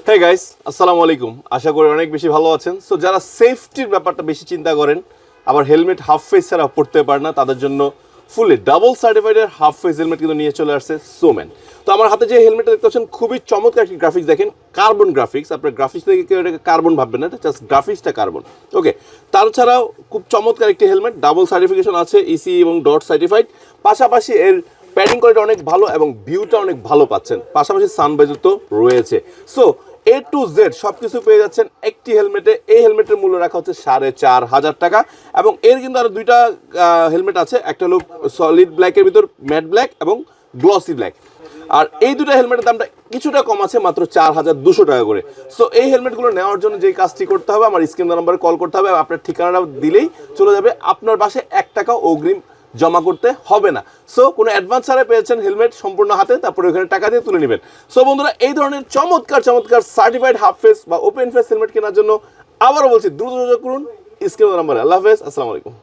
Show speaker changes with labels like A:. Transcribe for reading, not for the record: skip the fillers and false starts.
A: Hey guys, আসসালামু আলাইকুম। আশা করি অনেক বেশি ভালো আছেন। সো যারা সেফটির ব্যাপারটা বেশি চিন্তা করেন, আবার হেলমেট হাফ ফেস ছাড়া পড়তে পারে না, তাদের জন্য ফুলি ডাবল সার্টিফাইডের হাফ ফেস হেলমেট কিন্তু নিয়ে চলে আসছে সোম্যান। তো আমার হাতে যে হেলমেটটা দেখতে পাচ্ছেন, খুবই চমৎকার একটি গ্রাফিক্স। দেখেন, কার্বন গ্রাফিক্স। আপনার গ্রাফিক্স থেকে কেউ এটাকে কার্বন ভাববেন না, এটা জাস্ট গ্রাফিক্সটা কার্বন। ওকে, তাছাড়াও খুব চমৎকার একটি হেলমেট, ডাবল সার্টিফিকেশন আছে, ইসি এবং ডট সার্টিফাইড। পাশাপাশি এর প্যাডিং কোয়ালিটি অনেক ভালো এবং ভিউটা অনেক ভালো পাচ্ছেন। পাশাপাশি সানভাইজার তো রয়েছে। সো A to Z সব কিছু পেয়ে যাচ্ছেন একটি হেলমেটে। এই হেলমেটের মূল্য রাখা হচ্ছে 4,500 টাকা। এবং এর কিন্তু আরও দুইটা হেলমেট আছে, একটা হলো সলিড ব্ল্যাকের ভিতর ম্যাট ব্ল্যাক এবং গ্লসি ব্ল্যাক। আর এই দুটো হেলমেটের দামটা কিছুটা কম আছে, মাত্র 4,200 টাকা করে। সো এই হেলমেটগুলো নেওয়ার জন্য যেই কাজটি করতে হবে, আমার স্ক্রিন নাম্বারে কল করতে হবে। আপনার ঠিকানাটা দিলেই চলে যাবে, আপনার বাসায় 1 টাকা অগ্রিম জমা করতে হবে না। সো কোনো অ্যাডভান্স ছাড়া পেয়েছেন হেলমেট সম্পূর্ণ হাতে, তারপরে ওখানে টাকা দিয়ে তুলে নেবেন। সো বন্ধুরা, এই ধরনের চমৎকার চমৎকার সার্টিফাইড হাফ ফেস বা ওপেন ফেস হেলমেট কেনার জন্য আবারও বলছি, দ্রুত যোগাযোগ করুন স্ক্রিন নাম্বারে। আল্লাহ হাফেজ, আসসালামু আলাইকুম।